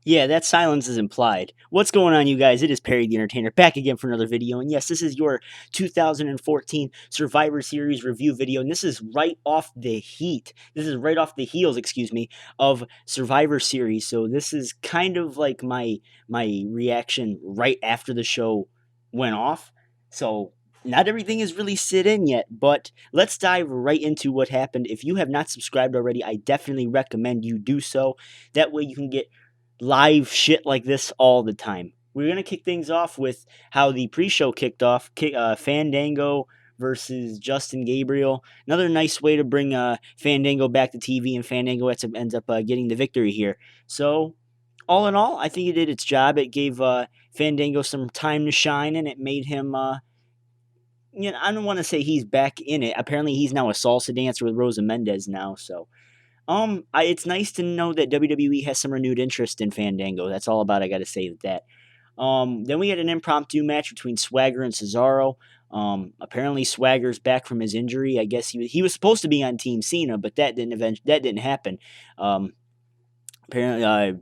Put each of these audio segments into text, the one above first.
Yeah, that silence is implied. What's going on, you guys? It is Perry the Entertainer back again for another video. And yes, this is your 2014 Survivor Series review video. And this is right off the heat. This is right off the heels, excuse me, of Survivor Series. So this is kind of like my reaction right after the show went off. So not everything is really sit in yet, but let's dive right into what happened. If you have not subscribed already, I definitely recommend you do so. That way you can get live shit like this all the time. We're going to kick things off with how the pre-show kicked off. Fandango versus Justin Gabriel. Another nice way to bring Fandango back to TV, and Fandango ends up getting the victory here. So, all in all, I think it did its job. It gave Fandango some time to shine, and it made him I don't want to say he's back in it. Apparently, he's now a salsa dancer with Rosa Mendez now, so it's nice to know that WWE has some renewed interest in Fandango. That's all about. I got to say that. Then we had an impromptu match between Swagger and Cesaro. Apparently Swagger's back from his injury. I guess he was supposed to be on Team Cena, but that didn't happen. Apparently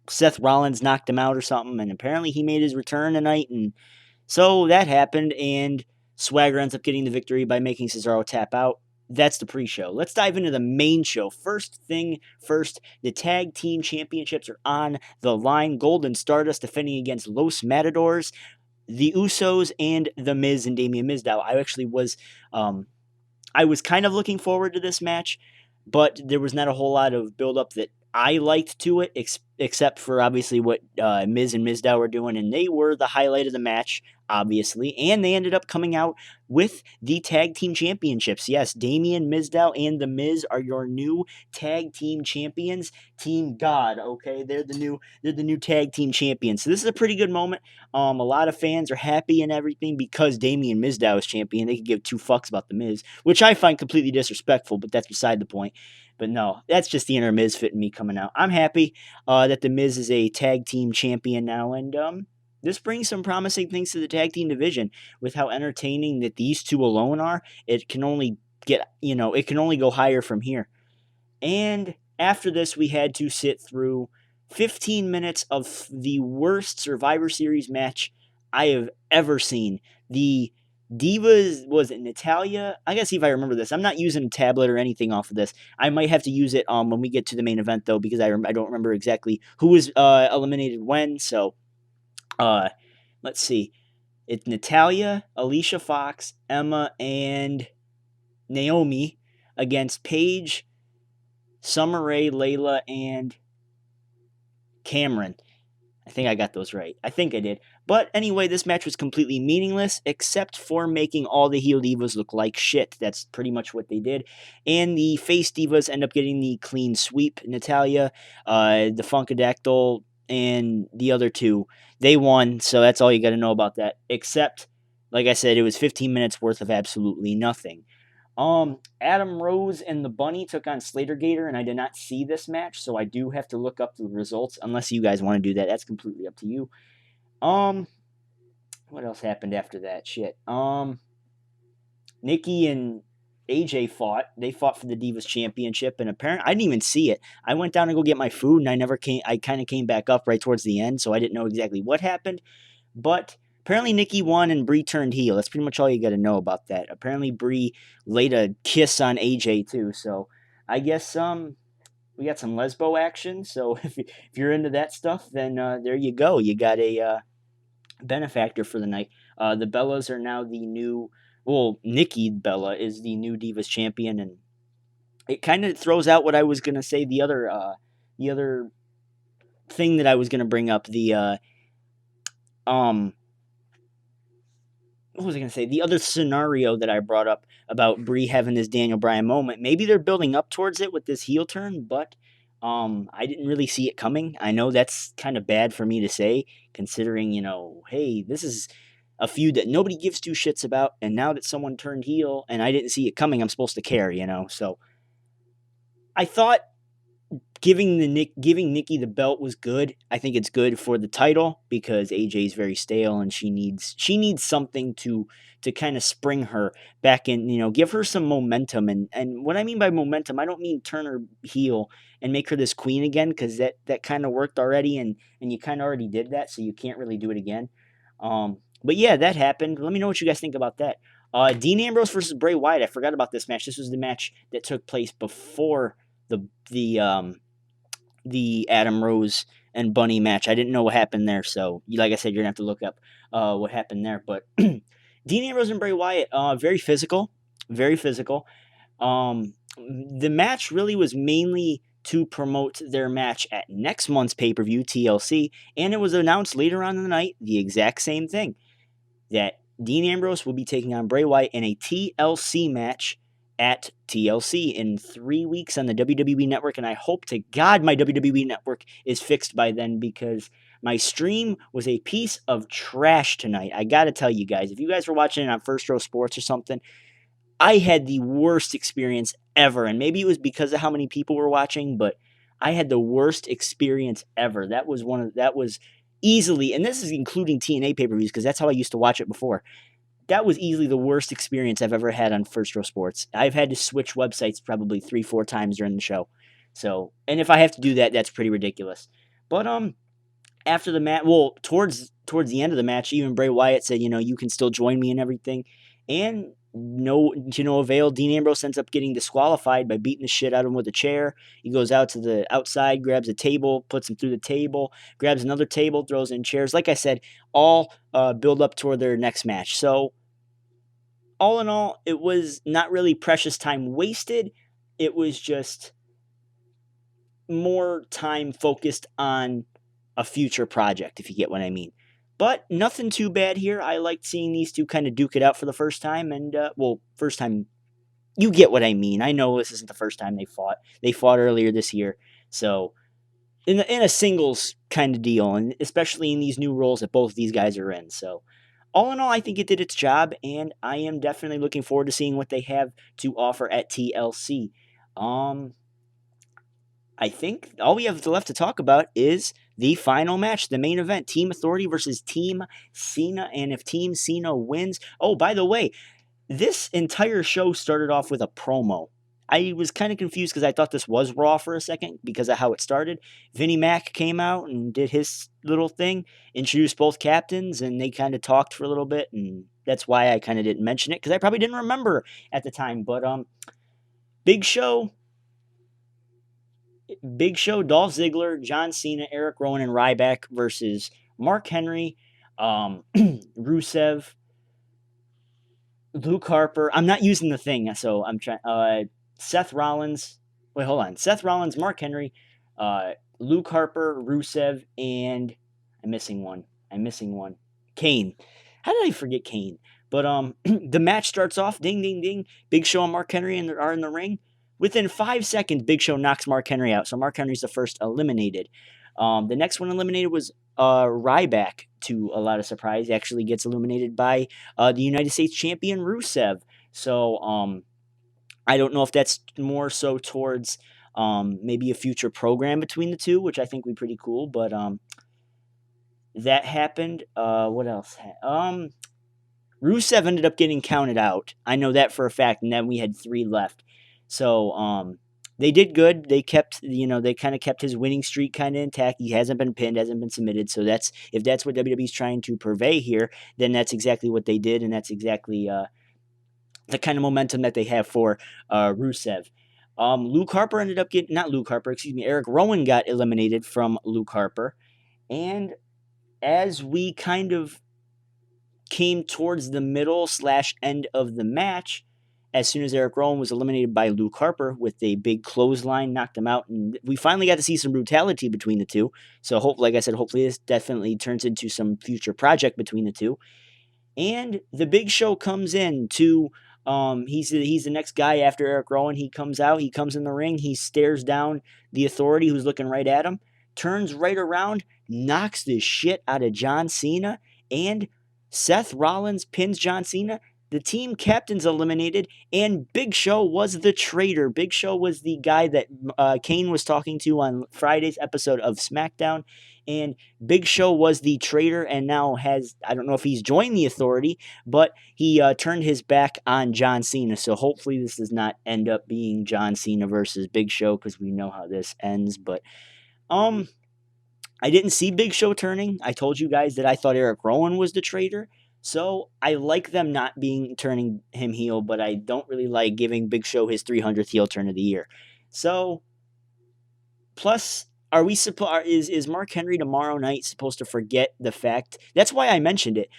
Seth Rollins knocked him out or something, and apparently he made his return tonight, and so that happened, and Swagger ends up getting the victory by making Cesaro tap out. That's the pre-show. Let's dive into the main show. First thing first, the tag team championships are on the line. Golden Stardust defending against Los Matadors, the Usos, and the Miz and Damian Mizdow. I was kind of looking forward to this match, but there was not a whole lot of build-up that I liked to it, except for obviously what Miz and Mizdow were doing, and they were the highlight of the match, obviously, and they ended up coming out with the tag team championships. Yes, Damian Mizdow and the Miz are your new tag team champions. Team God, okay, they're the new tag team champions. So this is a pretty good moment. A lot of fans are happy and everything because Damian Mizdow is champion. They could give two fucks about the Miz, which I find completely disrespectful, but that's beside the point. But no, that's just the inner Miz fit in me coming out. I'm happy that the Miz is a tag team champion now, and this brings some promising things to the tag team division with how entertaining that these two alone are. It can only it can only go higher from here. And after this, we had to sit through 15 minutes of the worst Survivor Series match I have ever seen. The Divas, was it Natalia? I gotta see if I remember this. I'm not using a tablet or anything off of this. I might have to use it when we get to the main event, though, because I don't remember exactly who was eliminated when. So, let's see. It's Natalia, Alicia Fox, Emma, and Naomi against Paige, Summer Rae, Layla, and Cameron. I think I got those right. I think I did. But anyway, this match was completely meaningless except for making all the heel divas look like shit. That's pretty much what they did. And the face divas end up getting the clean sweep. Natalia, the Funkadactyl, and the other two, they won. So that's all you got to know about that. Except, like I said, it was 15 minutes worth of absolutely nothing. Adam Rose and the Bunny took on Slater Gator, and I did not see this match, so I do have to look up the results. Unless you guys want to do that, that's completely up to you. What else happened after that? Shit. Nikki and AJ fought. They fought for the Divas Championship, and apparently I didn't even see it. I went down to go get my food, and I kind of came back up right towards the end, so I didn't know exactly what happened. But apparently Nikki won and Brie turned heel. That's pretty much all you got to know about that. Apparently Brie laid a kiss on AJ too. So I guess we got some lesbo action. So if you're into that stuff, then there you go. You got a benefactor for the night. The Bellas are now the new. Well, Nikki Bella is the new Divas champion, and it kind of throws out what I was gonna say. The other thing that I was gonna bring up. What was I going to say? The other scenario that I brought up about Brie having this Daniel Bryan moment. Maybe they're building up towards it with this heel turn, but I didn't really see it coming. I know that's kind of bad for me to say, considering, hey, this is a feud that nobody gives two shits about, and now that someone turned heel and I didn't see it coming, I'm supposed to care, So I thought giving Nikki the belt was good. I think it's good for the title because AJ's very stale and she needs something to kind of spring her back in, give her some momentum. And what I mean by momentum, I don't mean turn her heel and make her this queen again, because that kind of worked already, and you kind of already did that, so you can't really do it again. But yeah, that happened. Let me know what you guys think about that. Dean Ambrose versus Bray Wyatt. I forgot about this match. This was the match that took place before the Adam Rose and Bunny match. I didn't know what happened there, so like I said, you're gonna have to look up what happened there. But Dean Ambrose and Bray Wyatt, very physical, very physical. The match really was mainly to promote their match at next month's pay-per-view, TLC, and it was announced later on in the night the exact same thing, that Dean Ambrose will be taking on Bray Wyatt in a TLC match at TLC in 3 weeks on the WWE Network, and I hope to God my WWE Network is fixed by then, because my stream was a piece of trash tonight. I gotta tell you guys, if you guys were watching it on First Row Sports or something, I had the worst experience ever, and maybe it was because of how many people were watching, but I had the worst experience ever. That was easily, and this is including TNA pay-per-views, because that's how I used to watch it before. That was easily the worst experience I've ever had on First Row Sports. I've had to switch websites probably 3-4 times during the show. So, and if I have to do that, that's pretty ridiculous. But after the match, well, towards the end of the match, even Bray Wyatt said, you can still join me and everything. And no, to no avail. Dean Ambrose ends up getting disqualified by beating the shit out of him with a chair. He goes out to the outside, grabs a table, puts him through the table, grabs another table, throws in chairs. Like I said, all build up toward their next match. So, all in all, it was not really precious time wasted. It was just more time focused on a future project, if you get what I mean. But nothing too bad here. I liked seeing these two kind of duke it out for the first time. And, first time, you get what I mean. I know this isn't the first time they fought. They fought earlier this year. So, in a singles kind of deal, and especially in these new roles that both of these guys are in. So, all in all, I think it did its job, and I am definitely looking forward to seeing what they have to offer at TLC. I think all we have left to talk about is the final match, the main event, Team Authority versus Team Cena. And if Team Cena wins, oh, by the way, this entire show started off with a promo. I was kind of confused because I thought this was Raw for a second because of how it started. Vinnie Mac came out and did his little thing, introduced both captains, and they kind of talked for a little bit, and that's why I kind of didn't mention it, because I probably didn't remember at the time. But Big Show, Dolph Ziggler, John Cena, Eric Rowan, and Ryback versus Mark Henry, Rusev, Luke Harper. I'm not using the thing, so I'm trying. Seth Rollins. Wait, hold on. Seth Rollins, Mark Henry, Luke Harper, Rusev, and I'm missing one. Kane. How did I forget Kane? But the match starts off. Ding, ding, ding. Big Show and Mark Henry are in the ring. Within 5 seconds, Big Show knocks Mark Henry out. So Mark Henry's the first eliminated. The next one eliminated was Ryback, to a lot of surprise. He actually gets eliminated by the United States champion Rusev. So I don't know if that's more so towards maybe a future program between the two, which I think would be pretty cool. But that happened. What else? Rusev ended up getting counted out. I know that for a fact. And then we had 3 left. So they did good. They kept, they kind of kept his winning streak kind of intact. He hasn't been pinned, hasn't been submitted. So if that's what WWE's trying to purvey here, then that's exactly what they did, and that's exactly the kind of momentum that they have for Rusev. Luke Harper ended up getting, not Luke Harper, excuse me, Eric Rowan got eliminated from Luke Harper. And as we kind of came towards the middle / end of the match, as soon as Eric Rowan was eliminated by Luke Harper with a big clothesline, knocked him out, and we finally got to see some brutality between the two. So, like I said, hopefully this definitely turns into some future project between the two. And the Big Show comes in to, he's the next guy after Eric Rowan. He comes out, he comes in the ring, he stares down the Authority who's looking right at him, turns right around, knocks the shit out of John Cena, and Seth Rollins pins John Cena. the team captains eliminated, and Big Show was the traitor. Big Show was the guy that Kane was talking to on Friday's episode of SmackDown, and Big Show was the traitor and now has, I don't know if he's joined the Authority, but he turned his back on John Cena. So hopefully this does not end up being John Cena versus Big Show, because we know how this ends. But I didn't see Big Show turning. I told you guys that I thought Eric Rowan was the traitor. So I like them not turning him heel, but I don't really like giving Big Show his 300th heel turn of the year. So, plus, is Mark Henry tomorrow night supposed to forget the fact? That's why I mentioned it.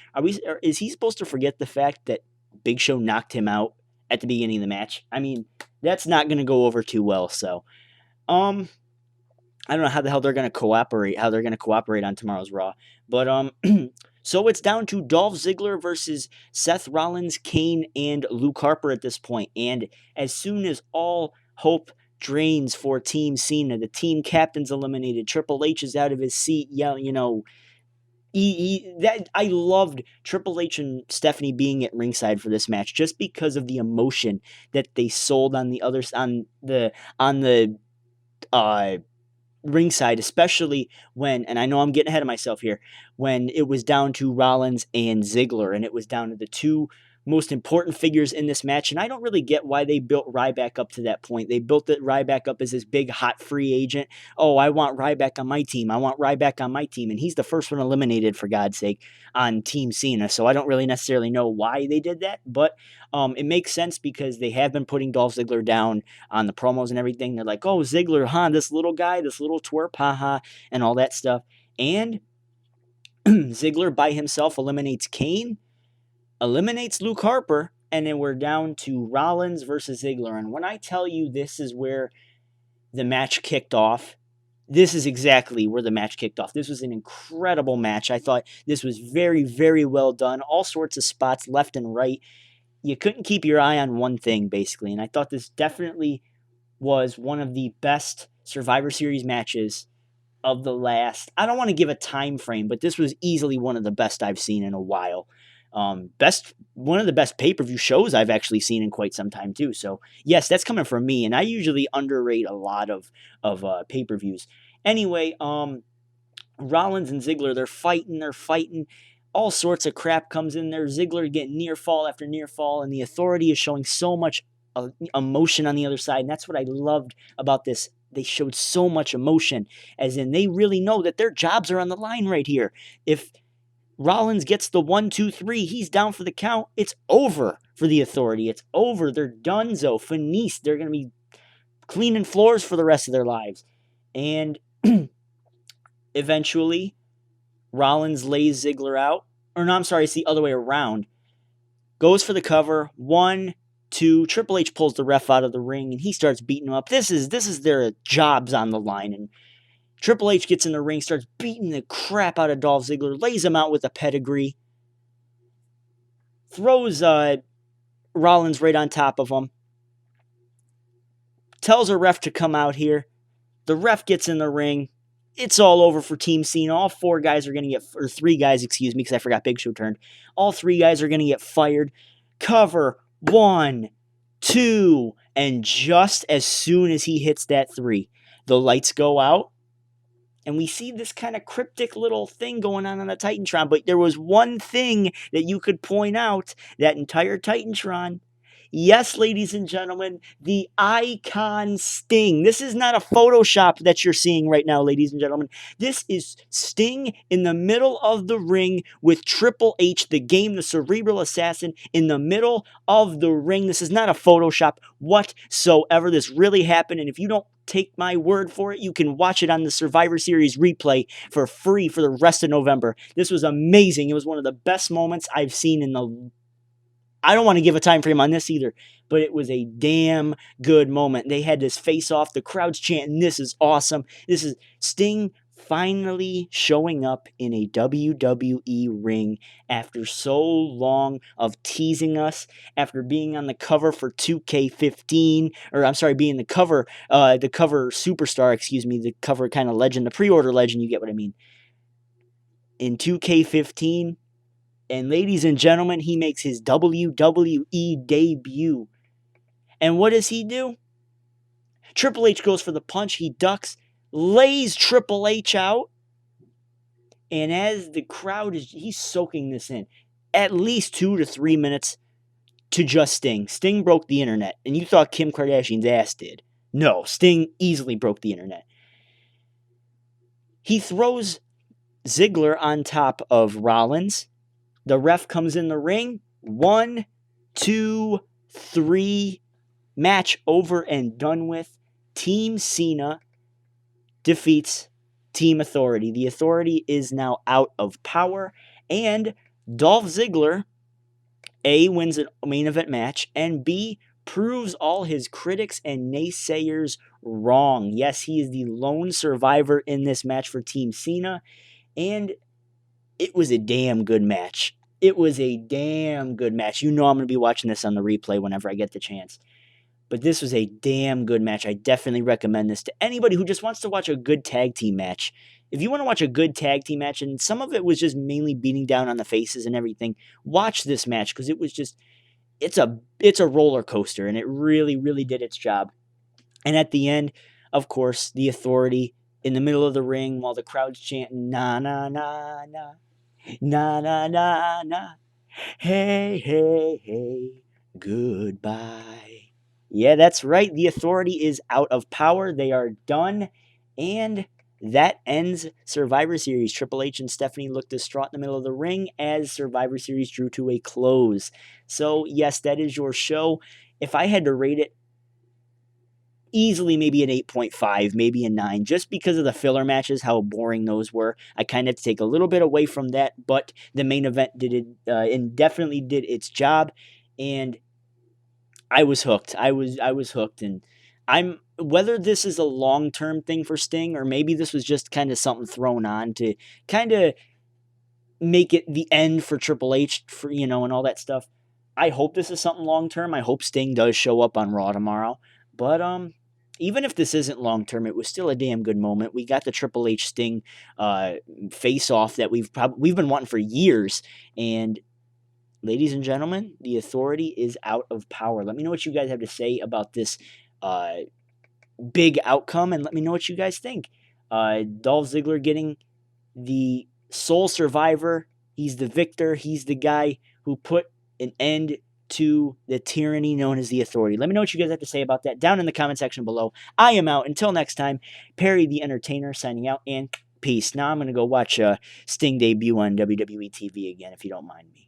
Is he supposed to forget the fact that Big Show knocked him out at the beginning of the match? I mean, that's not going to go over too well. So, I don't know how the hell they're going to cooperate on tomorrow's Raw. But so it's down to Dolph Ziggler versus Seth Rollins, Kane, and Luke Harper at this point. And as soon as all hope drains for Team Cena, the team captain's eliminated, Triple H is out of his seat, I loved Triple H and Stephanie being at ringside for this match just because of the emotion that they sold on the ringside, especially when, and I know I'm getting ahead of myself here, when it was down to Rollins and Ziggler, and it was down to the two most important figures in this match. And I don't really get why they built Ryback up to that point. They built Ryback up as this big hot free agent. Oh, I want Ryback on my team. And he's the first one eliminated, for God's sake, on Team Cena. So I don't really necessarily know why they did that, but it makes sense because they have been putting Dolph Ziggler down on the promos and everything. They're like, oh, Ziggler, this little guy, this little twerp, haha, and all that stuff. And Ziggler by himself eliminates Kane, eliminates Luke Harper, and then we're down to Rollins versus Ziggler. And when I tell you this is where the match kicked off, this is exactly where the match kicked off. This was an incredible match. I thought this was very, very well done. All sorts of spots left and right. You couldn't keep your eye on one thing, basically. And I thought this definitely was one of the best Survivor Series matches of the last, I don't want to give a time frame, but this was easily one of the best I've seen in a while. One of the best pay-per-view shows I've actually seen in quite some time too. So yes, that's coming from me, and I usually underrate a lot of pay-per-views. Anyway, Rollins and Ziggler, they're fighting. All sorts of crap comes in there. Ziggler getting near fall after near fall, and the Authority is showing so much emotion on the other side, and that's what I loved about this. They showed so much emotion, as in they really know that their jobs are on the line right here. If Rollins gets the 1, 2, 3, he's down for the count, it's over for the Authority. It's over. They're donezo, finished. They're going to be cleaning floors for the rest of their lives. And eventually, Rollins lays Ziggler out. Or no, I'm sorry, it's the other way around. Goes for the cover. 1, 2. Triple H pulls the ref out of the ring, and he starts beating him up. This is their jobs on the line, and Triple H gets in the ring, starts beating the crap out of Dolph Ziggler, lays him out with a pedigree, throws Rollins right on top of him, tells a ref to come out here. The ref gets in the ring. It's all over for Team Cena. All 4 guys are going to get, or 3 guys, excuse me, because I forgot Big Show turned. All 3 guys are going to get fired. Cover, 1, 2, and just as soon as he hits that 3, the lights go out. And we see this kind of cryptic little thing going on the Titantron. But there was one thing that you could point out, that entire Titantron. Yes, ladies and gentlemen, the icon Sting. This is not a Photoshop that you're seeing right now, ladies and gentlemen. This is Sting in the middle of the ring with Triple H, the Game, the Cerebral Assassin, in the middle of the ring. This is not a Photoshop whatsoever. This really happened. And if you don't take my word for it, you can watch it on the Survivor Series replay for free for the rest of November. This was amazing. It was one of the best moments I've seen in the... I don't want to give a time frame on this either, but it was a damn good moment. They had this face off. The crowd's chanting, "This is awesome." This is Sting finally showing up in a WWE ring after so long of teasing us, after being on the cover for 2K15, or I'm sorry, being the cover superstar, excuse me, the cover kind of legend, the pre-order legend, you get what I mean. In 2K15, And ladies and gentlemen, he makes his WWE debut. And what does he do? Triple H goes for the punch. He ducks, lays Triple H out. And as the crowd he's soaking this in. At least 2 to 3 minutes to just Sting. Sting broke the internet. And you thought Kim Kardashian's ass did. No, Sting easily broke the internet. He throws Ziggler on top of Rollins. The ref comes in the ring. 1, 2, 3. Match over and done with. Team Cena defeats Team Authority. The Authority is now out of power. And Dolph Ziggler, A, wins a main event match, and B, proves all his critics and naysayers wrong. Yes, he is the lone survivor in this match for Team Cena. And it was a damn good match. It was a damn good match. You know I'm going to be watching this on the replay whenever I get the chance. But this was a damn good match. I definitely recommend this to anybody who just wants to watch a good tag team match. If you want to watch a good tag team match, and some of it was just mainly beating down on the faces and everything, watch this match because it was just, it's a roller coaster, and it really, really did its job. And at the end, of course, the Authority in the middle of the ring while the crowd's chanting, na, na, na, na, na, na, na, na, hey, hey, hey, goodbye. Yeah, that's right. The Authority is out of power. They are done. And that ends Survivor Series. Triple H and Stephanie looked distraught in the middle of the ring as Survivor Series drew to a close. So, yes, that is your show. If I had to rate it, easily maybe an 8.5, maybe a 9, just because of the filler matches, how boring those were. I kind of have to take a little bit away from that, but the main event did it and definitely did its job. And I was hooked. I was hooked, and I'm whether this is a long-term thing for Sting or maybe this was just kind of something thrown on to kind of make it the end for Triple H for and all that stuff. I hope this is something long-term. I hope Sting does show up on Raw tomorrow. But even if this isn't long-term, it was still a damn good moment. We got the Triple H Sting face-off that we've been wanting for years, and ladies and gentlemen, the Authority is out of power. Let me know what you guys have to say about this big outcome, and let me know what you guys think. Dolph Ziggler getting the sole survivor. He's the victor. He's the guy who put an end to the tyranny known as the Authority. Let me know what you guys have to say about that down in the comment section below. I am out. Until next time, Perry the Entertainer signing out, and peace. Now I'm going to go watch Sting debut on WWE TV again, if you don't mind me.